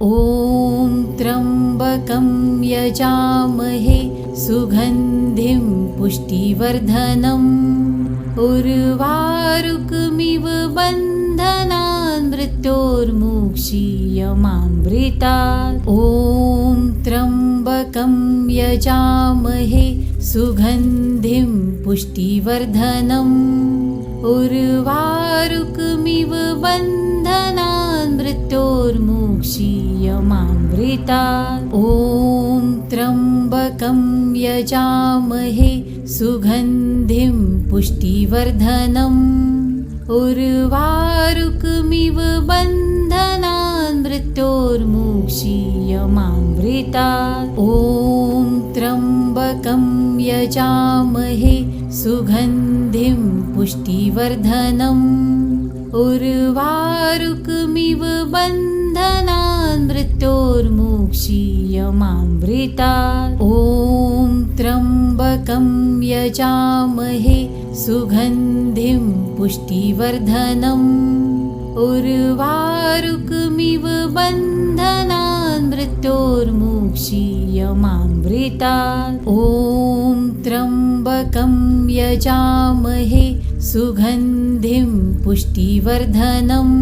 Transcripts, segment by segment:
ॐ त्र्यम्बकं यजामहे सुगन्धिं पुष्टिवर्धनम् उर्वारुकमिव बन्धनान् मृत्योर्मुक्षीयमामृतात्। ॐ त्र्यम्बकं यजामहे सुगन्धिं पुष्टिवर्धनम् उर्वारुकमिव बन्धनान् मृत्योर्मुक्षीयमामृतात्। ॐ त्र्यम्बकं यजामहे सुगन्धिं पुष्टिवर्धनम् उर्वारुकमिव बन्धनान् मृत्योर्मुक्षीयमामृतात्। ॐ त्र्यम्बकं यजामहे सुगन्धिं पुष्टिवर्धनम् उर्वारुकमिव बन्धनान् मृत्योर्मुक्षीयमामृतात्। ॐ त्र्यम्बकं यजामहे सुगन्धिं पुष्टिवर्धनम् उर्वारुकमिव बन्धनान् मृत्योर्मुक्षीयमामृतात्। ॐ त्र्यम्बकं यजामहे सुगन्धिं पुष्टिवर्धनम्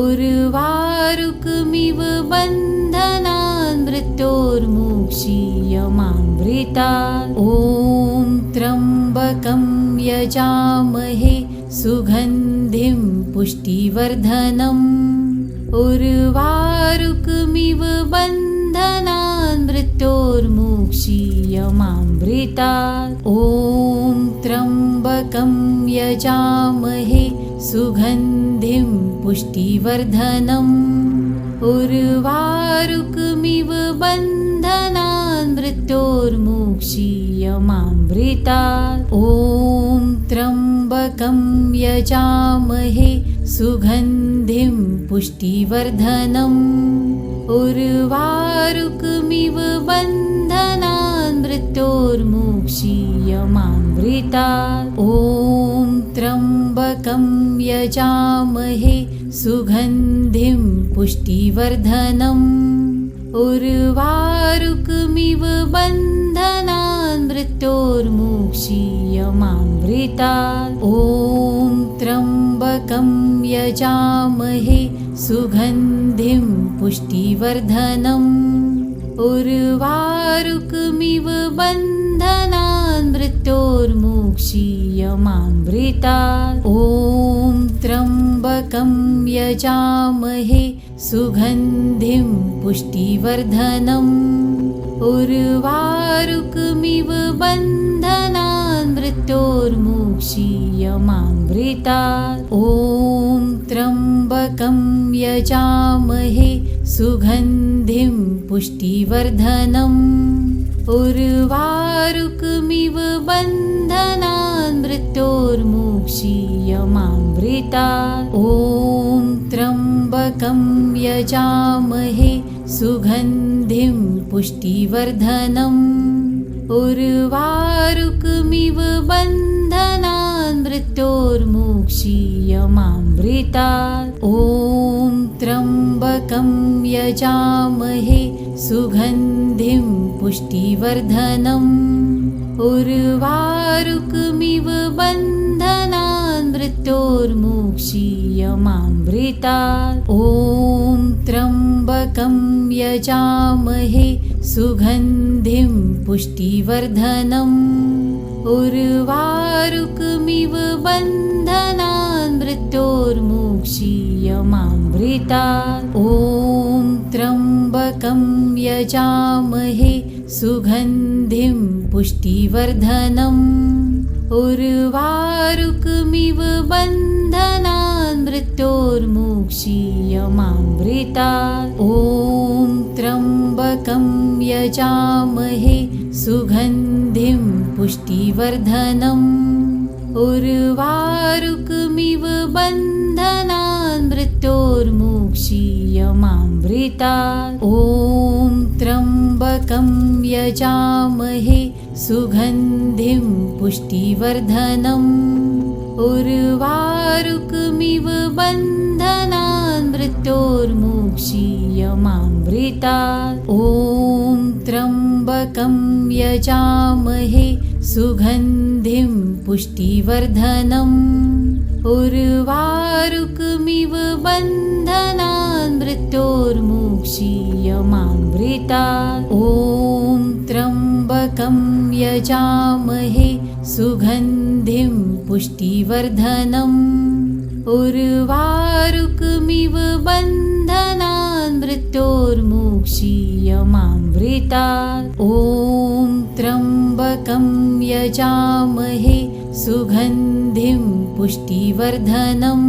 उर्वारुकमिव बन्धनान् मृत्योर्मुक्षीयमामृतात्। ॐ त्र्यम्बकं यजामहे सुगन्धिं पुष्टिवर्धनम् उर्वारुकमिव बन्धनान् मृत्योर्मुक्षीयमामृतात्। ॐ त्र्यम्बकं यजामहे सुगन्धिं पुष्टिवर्धनम् उर्वारुकमिव बन्धनान् मृत्योर्मुक्षीयमामृतात्। ॐ त्र्यम्बकं यजामहे सुगन्धिं पुष्टिवर्धनम् उर्वारुकमिव बन्धनान् मृत्योर्मुक्षीयमामृतात्। ॐ त्र्यम्बकं यजामहे सुगन्धिं पुष्टिवर्धनम् उर्वारुकमिव बन्धनान् मृत्योर्मुक्षीयमामृतात्। ॐ त्र्यम्बकं यजामहे सुगन्धिं पुष्टिवर्धनम् उर्वारुकमिव बन्धनान् मृत्योर्मुक्षीयमामृतात्। ॐ त्र्यम्बकं यजामहे सुगन्धिं पुष्टिवर्धनम् उर्वारुकमिव बन्धनान् मृत्योर्मुक्षीयमामृतात्। ॐ त्र्यम्बकं यजामहे सुगन्धिं पुष्टिवर्धनम् उर्वारुकमिव बन्धनान् मृत्योर्मुक्षीयमामृतात्। ॐ त्र्यम्बकं यजामहे सुगन्धिं पुष्टिवर्धनम् उर्वारुकमिव बन्धनान् मृत्योर्मुक्षीयमामृतात्। ॐ त्र्यम्बकं यजामहे सुगन्धिं पुष्टिवर्धनम् उर्वारुकमिव बन्धनान् मृत्योर्मुक्षीयमामृतात्। ॐ त्र्यम्बकं यजामहे सुगन्धिं पुष्टिवर्धनम् उर्वारुकमिव बन्धनान् मृत्योर्मुक्षीयमामृतात्। ॐ त्र्यम्बकं यजामहे सुगन्धिं पुष्टिवर्धनम् उर्वारुकमिव बन्धनान् मृत्योर्मुक्षीयमामृतात्। ॐ त्र्यम्बकं यजामहे सुगन्धिं पुष्टिवर्धनम् उर्वारुकमिव बन्धनान् मृत्योर्मुक्षीयमामृतात्। ॐ त्र्यम्बकं यजामहे सुगन्धिं पुष्टिवर्धनम् उर्वारुकमिव बन्धनान् मृत्योर्मुक्षीयमामृतात्। ॐ त्र्यम्बकं यजामहे सुगन्धिं पुष्टिवर्धनम् उर्वारुकमिव बन्धनान् मृत्योर्मुक्षीयमामृतात्। ॐ त्र्यम्बकं यजामहे सुगन्धिं पुष्टिवर्धनम् उर्वारुकमिव बन्धनान् मृत्योर्मुक्षीयमामृतात्। ॐ त्र्यम्बकं यजामहे सुगन्धिं पुष्टिवर्धनम्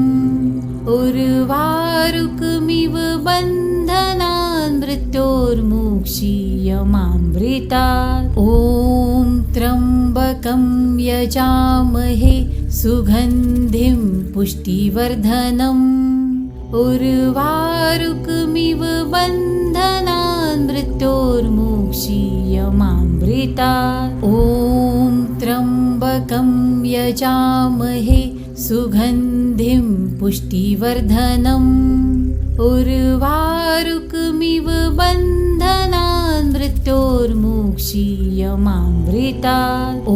उर्वारुकमिव बन्धनान् मृत्योर्मुक्षीयमामृतात्। ॐ त्र्यम्बकं यजामहे सुगन्धिं पुष्टिवर्धनम् उर्वारुकमिव बन्धनान् मृत्योर्मुक्षीयमामृतात्। ॐ त्र्यम्बकं यजामहे सुगन्धिं पुष्टिवर्धनम् उर्वारुकमिव बन्धनान् मृत्योर्मुक्षीयमामृतात्। ॐ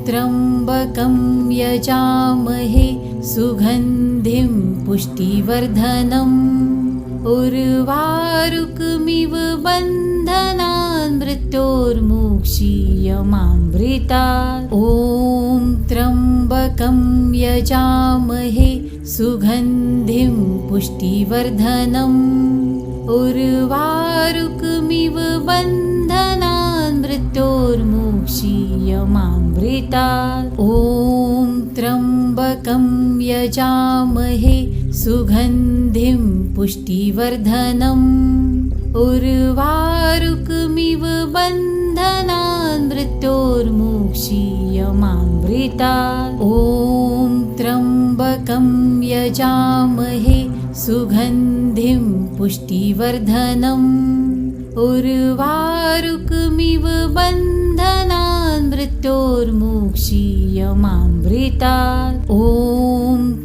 त्र्यम्बकं यजामहे सुगन्धिं पुष्टिवर्धनम् उर्वारुकमिव बन्धनान् मृत्योर्मुक्षीयमामृतात्। ॐ त्र्यम्बकं यजामहे सुगन्धिं पुष्टिवर्धनम् उर्वारुकमिव बन्धनान् मृत्योर्मुक्षीयमामृतात्। ॐ त्र्यम्बकं यजामहे सुगन्धिं पुष्टिवर्धनम् उर्वारुकमिव बन्धनान् मृत्योर्मुक्षीयमामृतात्। ॐ त्र्यम्बकं यजामहे सुगन्धिं पुष्टिवर्धनम् उर्वारुकमिव बन्धनान् मृत्योर्मुक्षीयमामृतात्। ॐ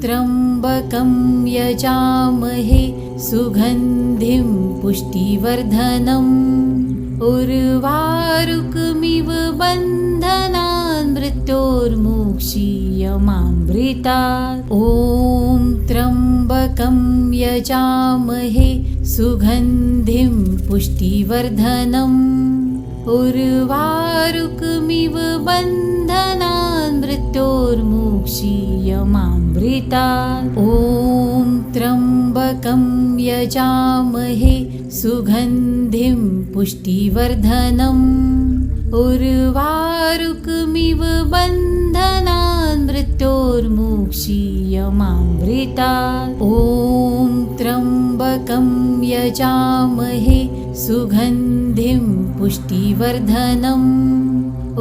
त्र्यम्बकं यजामहे सुगन्धिं पुष्टिवर्धनम् उर्वारुकमिव बन्धनान् मृत्योर्मुक्षीयमामृतात्। ॐ त्र्यम्बकं यजामहे सुगन्धिं पुष्टिवर्धनम् उर्वारुकमिव बन्धनान् मृत्योर्मुक्षीयमामृतात्। ॐ त्र्यम्बकं यजामहे सुगन्धिं पुष्टिवर्धनम् उर्वारुकमिव बन्धनान् मृत्योर्मुक्षीयमामृतात्। ॐ त्र्यम्बकं यजामहे सुगन्धिं पुष्टिवर्धनम्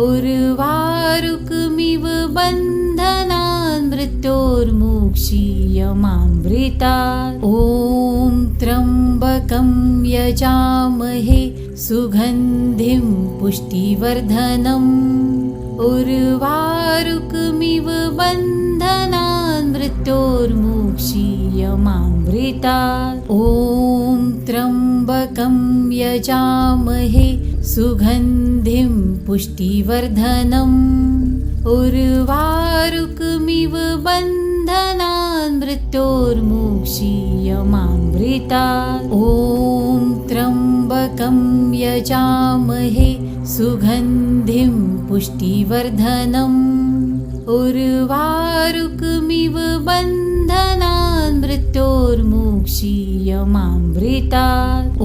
उर्वारुकमिव बन्धनान् मृत्योर्मुक्षीयमामृतात्। ॐ त्र्यम्बकं यजामहे सुगन्धिं पुष्टिवर्धनम् उर्वारुकमिव बन्धनान् मृत्योर्मुक्षीयमामृतात्। ॐ त्र्यम्बकं यजामहे सुगन्धिं पुष्टिवर्धनम् उर्वारुकमिव बन्धनान् मृत्योर्मुक्षीयमामृतात्। ॐ त्र्यम्बकं यजामहे सुगन्धिं पुष्टिवर्धनम् उर्वारुकमिव बन्धनान् मृत्योर्मुक्षीयमामृतात्। ॐ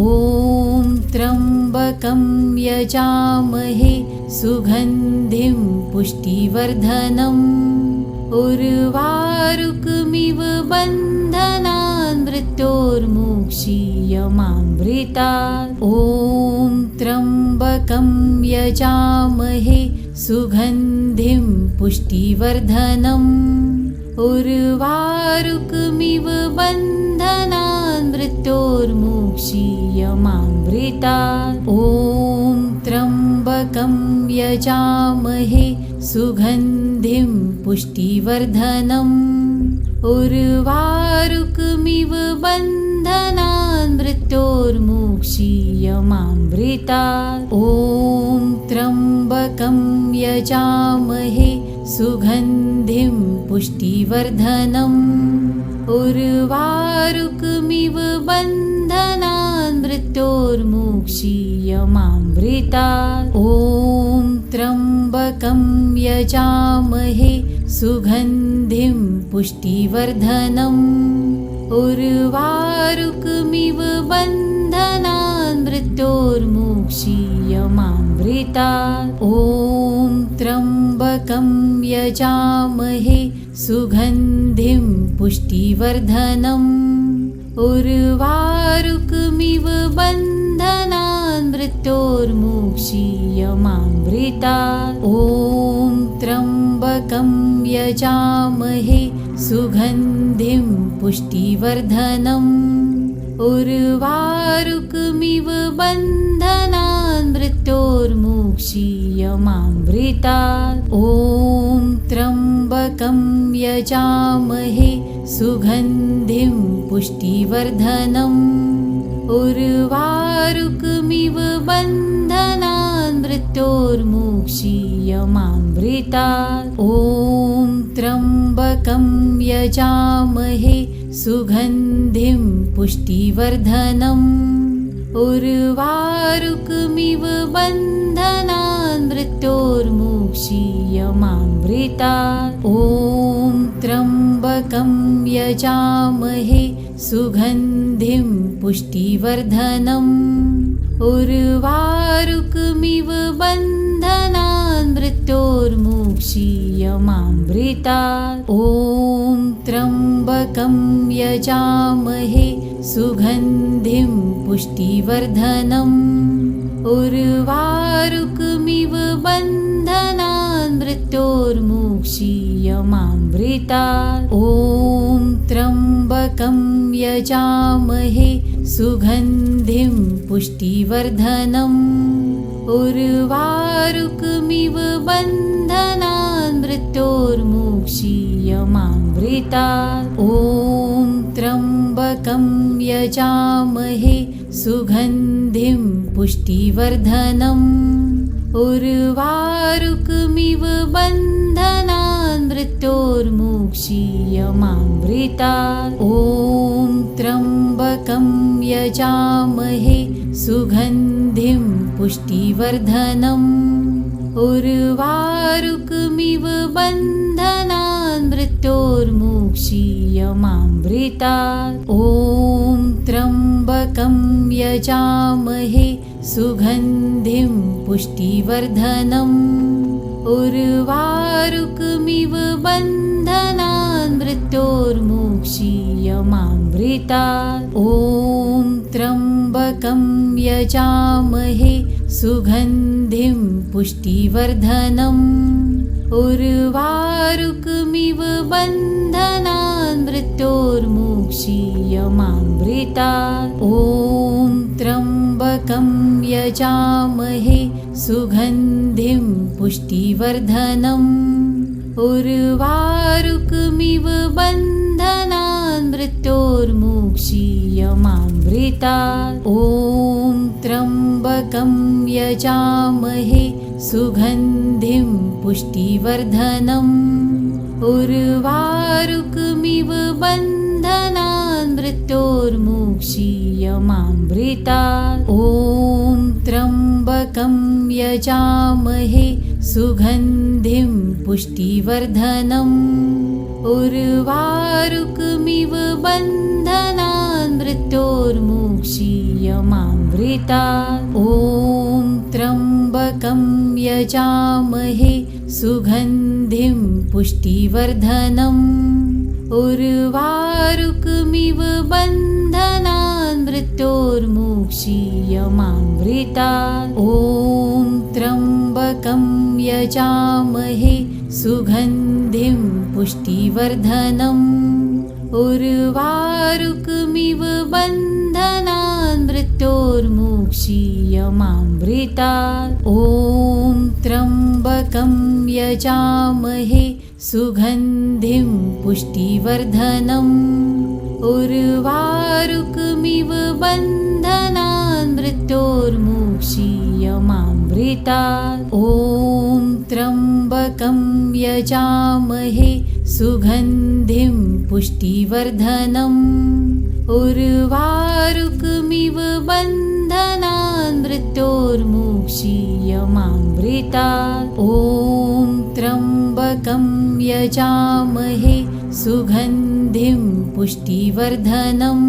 त्र्यम्बकं यजामहे सुगन्धिं पुष्टिवर्धनम् उर्वारुकमिव बन्धनान् मृत्योर्मुक्षीयमामृतात्। ॐ त्र्यम्बकं यजामहे सुगन्धिं पुष्टिवर्धनम् उर्वारुकमिव बन्धनान् मृत्योर्मुक्षीयमामृतात्। ॐ त्र्यम्बकं यजामहे सुगन्धिं पुष्टिवर्धनम् उर्वारुकमिव बन्धनान् बन्धनान् मृत्योर्मुक्षीयमामृतात्। ॐ त्र्यम्बकं यजामहे सुगन्धिं पुष्टिवर्धनम् उर्वारुकमिव बन्धनान् मृत्योर्मुक्षीयमामृतात्। ॐ त्र्यम्बकं यजामहे सुगन्धिं पुष्टिवर्धनम् उर्वारुकमिव बन्धनान् मृत्योर्मुक्षीयमामृतात्। ॐ त्र्यम्बकं यजामहे सुगन्धिं पुष्टिवर्धनम् उर्वारुकमिव बन्धनान् मृत्योर्मुक्षीयमामृतात्। ॐ त्र्यम्बकं यजामहे सुगन्धिं पुष्टिवर्धनम् उर्वारुकमिव बन्धनान् मृत्योर्मुक्षीयमामृतात्। ॐ त्र्यम्बकं यजामहे सुगन्धिं पुष्टिवर्धनम् उर्वारुकमिव बन्धनान् मृत्योर्मुक्षीयमामृतात्। ॐ त्र्यम्बकं यजामहे सुगन्धिं पुष्टिवर्धनम् उर्वारुकमिव बन्धनान् मृत्योर्मुक्षीयमामृतात्। ॐ त्र्यम्बकं यजामहे सुगन्धिं पुष्टिवर्धनम् उर्वारुकमिव बन्धनान् मृत्योर्मुक्षीयमामृतात्। ॐ त्र्यम्बकं यजामहे सुगन्धिं पुष्टिवर्धनम् उर्वारुकमिव बन्धनान् मृत्योर्मुक्षीयमामृतात्। ॐ त्र्यम्बकं यजामहे सुगन्धिं पुष्टिवर्धनम् उर्वारुकमिव बन्धनान् मृत्योर्मुक्षीयमामृतात्। ॐ त्र्यम्बकं यजामहे सुगन्धिं पुष्टिवर्धनम् उर्वारुकमिव बन्धनान् मृत्योर्मुक्षीयमामृतात्। ॐ त्र्यम्बकं यजामहे सुगन्धिं पुष्टिवर्धनम् उर्वारुकमिव बन्धनान् मृत्योर्मुक्षीयमामृतात्। ॐ त्र्यम्बकं यजामहे सुगन्धिं पुष्टिवर्धनम् उर्वारुकमिव बन्धनान् मृत्योर्मुक्षीयमामृतात्। ॐ त्र्यम्बकं यजामहे सुगन्धिं पुष्टिवर्धनम् उर्वारुकमिव बन्धनान् मृत्योर्मुक्षीयमामृतात्। ॐ त्र्यम्बकं यजामहे सुगन्धिं पुष्टिवर्धनम् उर्वारुकमिव बन्धनान् मृत्योर्मुक्षीयमामृतात्। ॐ त्र्यम्बकं यजामहे सुगन्धिं पुष्टिवर्धनम् उर्वारुकमिव बन्धनान् मृत्योर्मुक्षीयमामृतात्। ॐ त्र्यम्बकं यजामहे सुगन्धिं पुष्टिवर्धनम् उर्वारुकमिव बन्धनान् मृत्योर्मुक्षीयमामृतात्। ॐ त्र्यम्बकं यजामहे सुगन्धिं पुष्टिवर्धनम् उर्वारुकमिव बन्धनान् मृत्योर्मुक्षीयमामृतात्। ॐ त्र्यम्बकं यजामहे सुगन्धिं पुष्टिवर्धनम् उर्वारुकमिव बन्धनान् मृत्योर्मुक्षीयमामृतात्। ॐ त्र्यम्बकं यजामहे सुगन्धिं पुष्टिवर्धनम् उर्वारुकमिव बन्धनान् मृत्योर्मुक्षीयमामृतात् ॐ त्र्यम्बकं यजामहे सुगन्धिं पुष्टिवर्धनम् उर्वारुकमिव बन्धनान् मृत्योर्मुक्षीयमामृतात् ॐ त्र्यम्बकं यजामहे सुगन्धिं पुष्टिवर्धनम्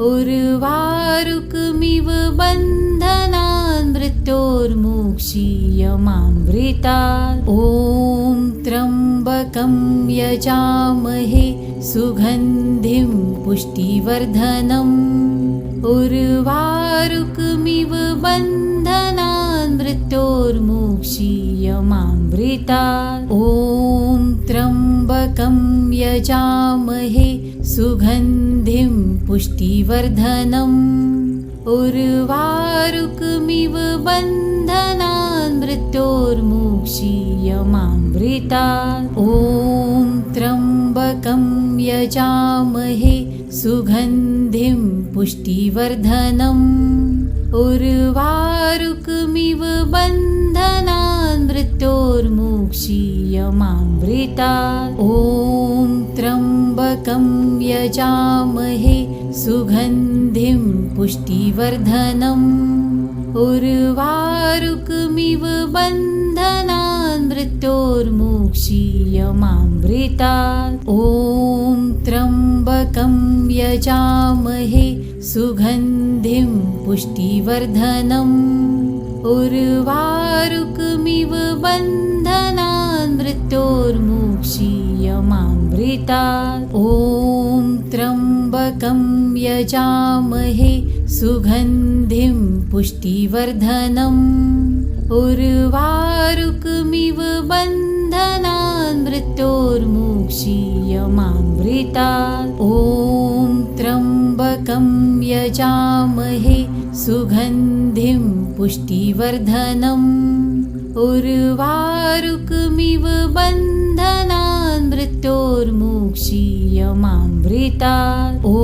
उर्वारुकमिव बन्धनान् मृत्योर्मुक्षीयमामृतात् ॐ त्र्यम्बकं यजामहे सुगन्धिं पुष्टिवर्धनम् उर्वारुकमिव बन्धनान् मृत्योर्मुक्षीयमामृतात् ॐ त्र्यम्बकं यजामहे सुगन्धिं पुष्टिवर्धनम् उर्वारुकमिव बन्धनान् मृत्योर्मुक्षीयमामृतात् ॐ त्र्यम्बकं यजामहे सुगन्धिं पुष्टिवर्धनम् उर्वारुकमिव बन्धनान् मृत्योर्मुक्षीयमामृतात् ॐ त्र्यम्बकं यजामहे सुगन्धिं पुष्टिवर्धनम् उर्वारुकमिव बन्धनान् मृत्योर्मुक्षीयमामृतात् ॐ त्र्यम्बकं यजामहे सुगन्धिं पुष्टिवर्धनम् उर्वारुकमिव बन्धनान् मृत्योर्मुक्षीयमामृतात् ॐ त्र्यम्बकं यजामहे सुगन्धिं पुष्टिवर्धनम् उर्वारुकमिव बन्धनान् मृत्योर्मुक्षीयमामृतात् ॐ त्र्यम्बकं यजामहे सुगन्धिं पुष्टिवर्धनम् उर्वारुकमिव बन्धनान् मृत्योर्मुक्षीयमामृतात् ॐ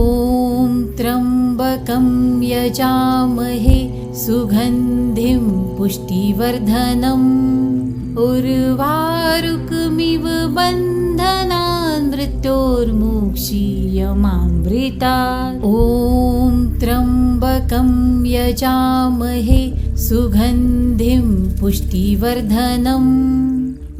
त्र्यम्बकं यजामहे सुगन्धिं पुष्टिवर्धनम् उर्वारुकमिव बन्धनान् मृत्योर्मुक्षीयमामृतात् ॐ त्र्यम्बकं यजामहे सुगन्धिं पुष्टिवर्धनम्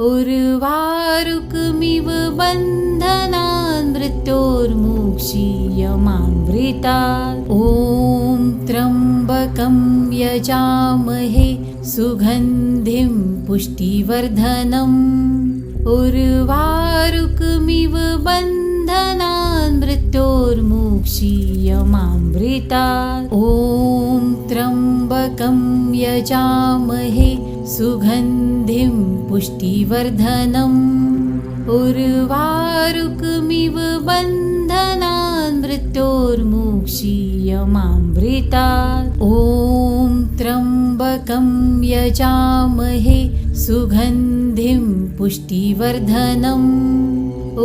उर्वारुकमिव बन्धनान् मृत्योर्मुक्षीयमामृतात् ॐ त्र्यम्बकं यजामहे सुगन्धिं पुष्टिवर्धनम् उर्वारुकमिव बन्धनान् मृत्योर्मुक्षीयमामृतात् ॐ त्र्यम्बकं यजामहे सुगन्धिं पुष्टिवर्धनम् उर्वारुकमिव बन्धनान् मृत्योर्मुक्षीयमामृतात् ॐ त्र्यम्बकं यजामहे सुगन्धिं पुष्टिवर्धनम्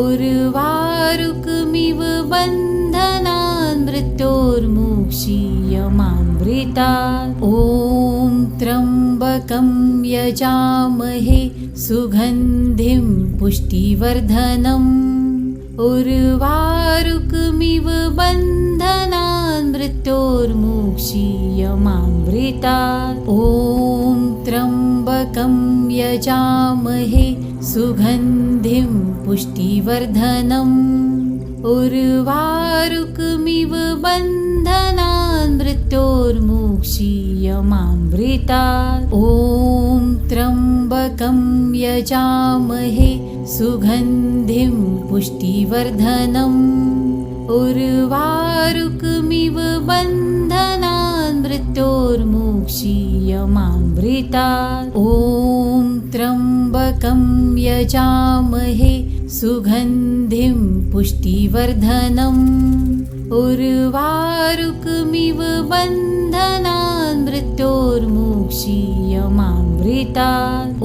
उर्वारुकमिव बन्धनान् मृत्योर्मुक्षीयमामृतात् ॐ त्र्यम्बकं यजामहे सुगन्धिं पुष्टिवर्धनम् उर्वारुकमिव बन्धनान् मृत्योर्मुक्षीयमामृतात् ॐ त्र्यम्बकं यजामहे सुगन्धिं पुष्टिवर्धनम् उर्वारुकमिव बन्धनान् मृत्योर्मुक्षीयमामृतात् ॐ त्र्यम्बकं यजामहे सुगन्धिं पुष्टिवर्धनम् उर्वारुकमिव बन्धनान् मृत्योर्मुक्षीयमामृतात् ॐ त्र्यम्बकं यजामहे सुगन्धिं पुष्टिवर्धनम् उर्वारुकमिव बन्धनान् मृत्योर्मुक्षीयमामृतात् ॐ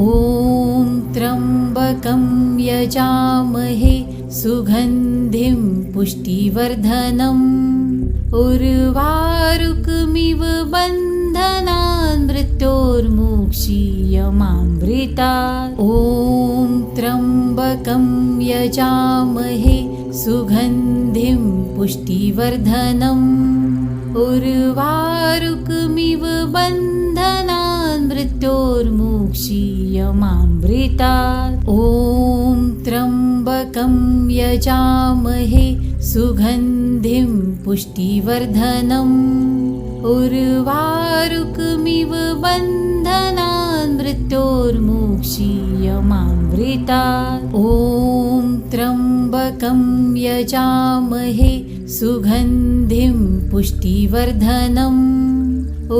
त्र्यम्बकं त्र्यम्बकं यजामहे सुगन्धिं पुष्टिवर्धनम् उर्वारुकमिव बन्धनान् मृत्योर्मुक्षीयमामृतात् ॐ त्र्यम्बकं यजामहे सुगन्धिं पुष्टिवर्धनम् उर्वारुकमिव बन्धनान् मृत्योर्मुक्षीयमामृतात् ॐ त्र्यम्बकं यजामहे सुगन्धिं पुष्टिवर्धनम् उर्वारुकमिव बन्धनान् मृत्योर्मुक्षीयमामृतात् ॐ त्र्यम्बकं यजामहे सुगन्धिं पुष्टिवर्धनम्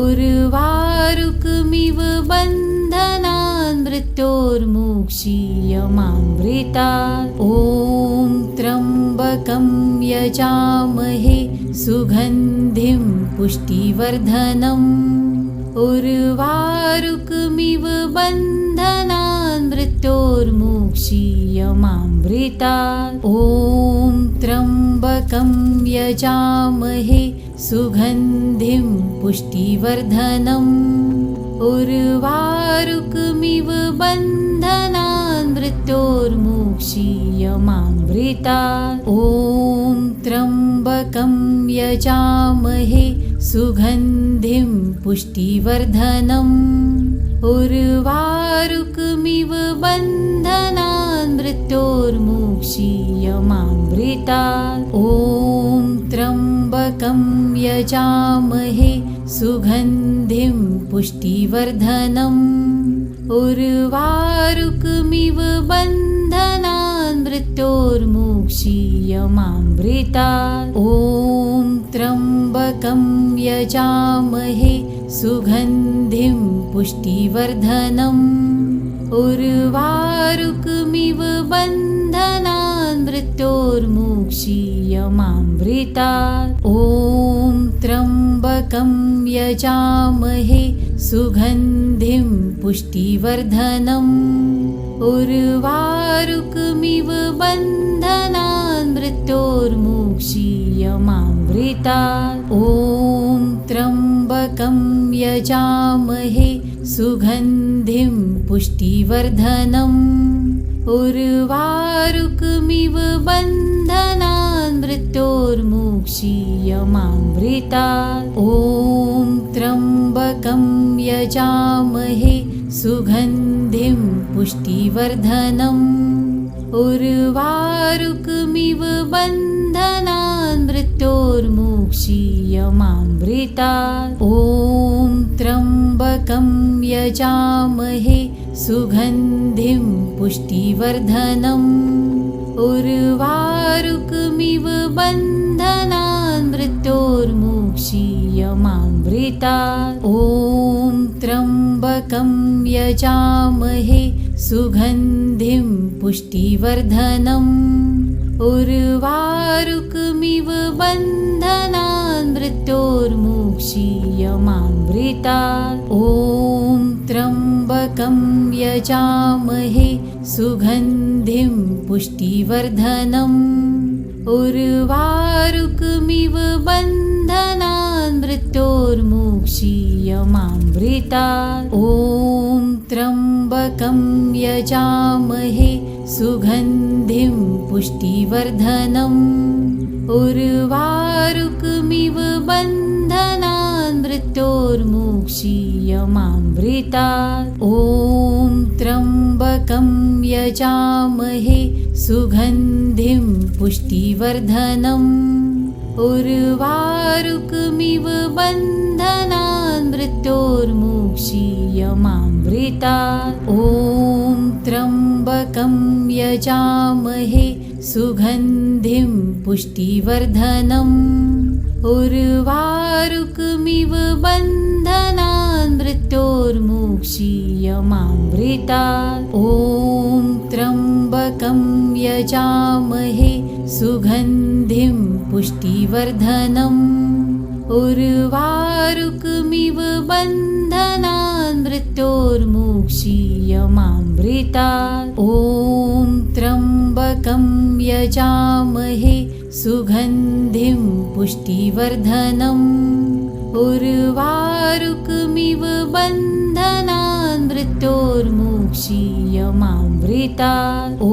उर्वारुकमिव बन्धनान् मृत्योर्मुक्षीयमामृतात् ॐ त्र्यम्बकं यजामहे सुगन्धिं पुष्टिवर्धनम् उर्वारुकमिव बन्धनान् मृत्योर्मुक्षीयमामृतात् ॐ त्र्यम्बकं यजामहे सुगन्धिं पुष्टिवर्धनम् उर्वारुकमिव बन्धनान् मृत्योर्मुक्षीयमामृतात् ॐ त्र्यम्बकं यजामहे सुगन्धिं पुष्टिवर्धनम् उर्वारुकमिव बन्धनान् मृत्योर्मुक्षीयमामृतात् ॐ त्र्यम्बकं यजामहे सुगन्धिं पुष्टिवर्धनम् उर्वारुकमिव बन्धनान् मृत्योर्मुक्षीयमामृतात् ॐ त्र्यम्बकं यजामहे सुगन्धिं पुष्टिवर्धनम् उर्वारुकमिव बन्धनान् मृत्योर्मुक्षीयमामृतात् ॐ त्र्यम्बकं यजामहे सुगन्धिं पुष्टिवर्धनम् उर्वारुकमिव बन्धनान् मृत्योर्मुक्षीयमामृतात् ॐ त्र्यम्बकं यजामहे सुगन्धिं पुष्टिवर्धनम् उर्वारुकमिव बन्धनान् मृत्योर्मुक्षीयमामृतात् ॐ त्र्यम्बकं यजामहे सुगन्धिं पुष्टिवर्धनम् उर्वारुकमिव बन्धनान् मृत्योर्मुक्षीयमामृतात् ॐ त्र्यम्बकं यजामहे सुगन्धिं पुष्टिवर्धनम् उर्वारुकमिव बन्धनान् मृत्योर्मुक्षीयमामृतात् ॐ त्र्यम्बकं यजामहे सुगन्धिं पुष्टिवर्धनम् उर्वारुकमिव बन्धनान् मृत्योर्मुक्षीयमामृतात् ॐ त्र्यम्बकं यजामहे सुगन्धिं पुष्टिवर्धनम् उर्वारुकमिव बन्धनान् मृत्योर्मुक्षीयमामृतात् ॐ त्र्यम्बकं यजामहे सुगन्धिं पुष्टिवर्धनम् उर्वारुकमिव बन्धनान् मृत्योर्मुक्षीयमामृतात् ॐ त्र्यम्बकं यजामहे सुगन्धिं पुष्टिवर्धनम् उर्वारुकमिव बन्धनान् मृत्योर्मुक्षीयमामृतात् ॐ त्र्यम्बकं यजामहे सुगन्धिं पुष्टिवर्धनम् उर्वारुकमिव बन्धनान् मृत्योर्मुक्षीयमामृतात् ॐ त्र्यम्बकं यजामहे सुगन्धिं पुष्टिवर्धनम् उर्वारुकमिव बन्धनान् मृत्योर्मुक्षीयमामृतात् क्षीयमामृतात्। ॐ त्र्यम्बकं यजामहे सुगन्धिं पुष्टिवर्धनम् उर्वारुकमिव बन्धनान् मृत्योर्मुक्षीयमामृतात्। ॐ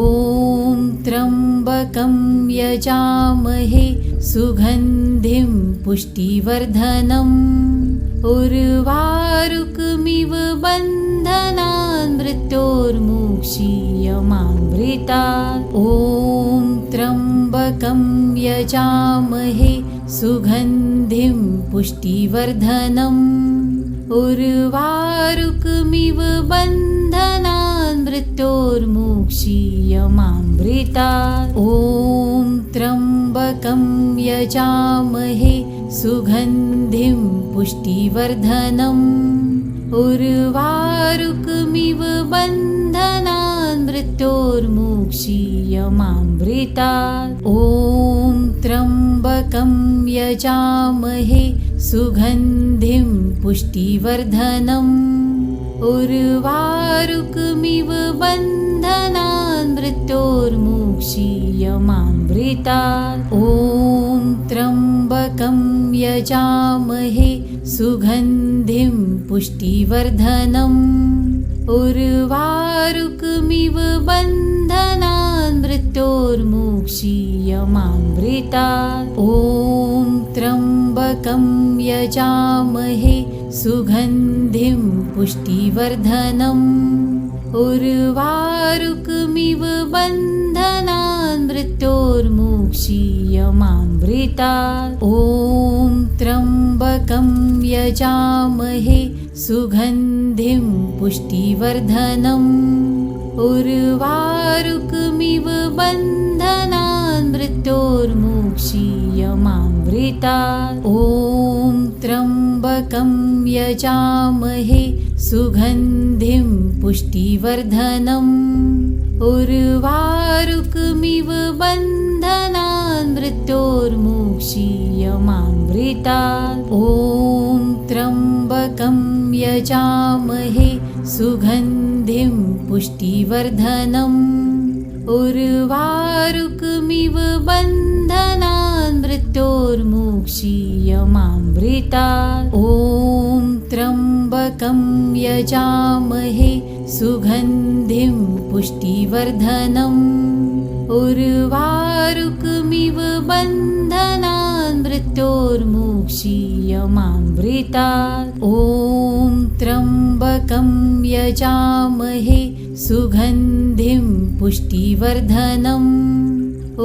त्र्यम्बकं यजामहे सुगन्धिं पुष्टिवर्धनम् उर्वारुकमिव बन्धनान् मृत्योर्मुक्षीयमामृतात्। ॐ त्र्यम्बकं यजामहे सुगन्धिं पुष्टिवर्धनम् उर्वारुकमिव बन्धनान् मृत्योर्मुक्षीयमामृतात्। ॐ त्र्यम्बकं यजामहे सुगन्धिं पुष्टिवर्धनम् उर्वारुकमिव बन्धनान् मृत्योर्मुक्षीयमामृतात्। ॐ त्र्यम्बकं यजामहे सुगन्धिं पुष्टिवर्धनम् उर्वारुकमिव बन्धनान् मृत्योर्मुक्षीयमामृतात्। ॐ त्र्यम्बकं यजामहे सुगन्धिं पुष्टिवर्धनम् उर्वारुकमिव बन्धनान् मृत्योर्मुक्षीयमामृतात्। ॐ त्र्यम्बकं यजामहे सुगन्धिं पुष्टिवर्धनम् उर्वारुकमिव बन्धनान् मृत्योर्मुक्षीयमामृतात्। ॐ त्र्यम्बकं यजामहे सुगन्धिं पुष्टिवर्धनम् उर्वारुकमिव बन्धनान् मृत्योर्मुक्षीयमामृतात्। ॐ त्र्यम्बकं यजामहे सुगन्धिं पुष्टिवर्धनम् उर्वारुकमिव बन्धनान् मृत्योर्मुक्षीयमामृतात्। ॐ त्र्यम्बकं यजामहे सुगन्धिं पुष्टिवर्धनम् उर्वारुकमिव बन्धनान् मृत्योर्मुक्षीयमामृतात्। ॐ त्र्यम्बकं यजामहे सुगन्धिं पुष्टिवर्धनम् उर्वारुकमिव बन्धनान् मृत्योर्मुक्षीयमामृतात्। ॐ त्र्यम्बकं यजामहे सुगन्धिं पुष्टिवर्धनम्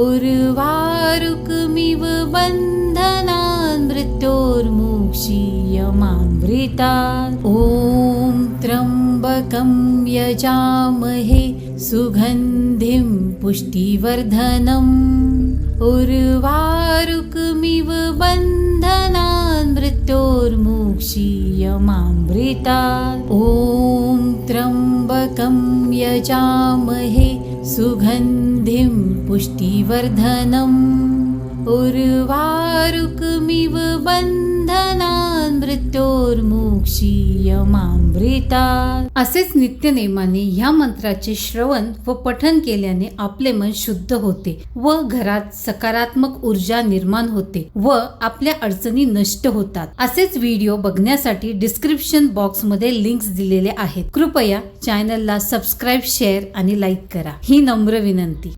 उर्वारुकमिव बन्धनान् मृत्योर्मुक्षीयमामृतात्। ॐ त्र्यम्बकं यजामहे सुगन्धिं पुष्टिवर्धनम् उर्वारुकमिव बन्धनान् मृत्योर्मुक्षीयमामृतात्। ॐ त्र्यम्बकं यजामहे सुगन्धिं पुष्टिवर्धनम् उर्वारुकमिव बन्धनान् मृत्योर्मुक्षीयमामृतात्। असेच नित्यनेमाने ह्या मंत्राचे श्रवण व पठन केल्याने आपले मन शुद्ध होते व घरात सकारात्मक ऊर्जा निर्माण होते व आपल्या अडचणी नष्ट होतात। असेच व्हिडिओ बघण्यासाठी डिस्क्रिप्शन बॉक्स मध्ये लिंक्स दिलेले आहेत। कृपया चॅनलला सबस्क्राईब, शेअर आणि लाईक करा, ही नम्र विनंती।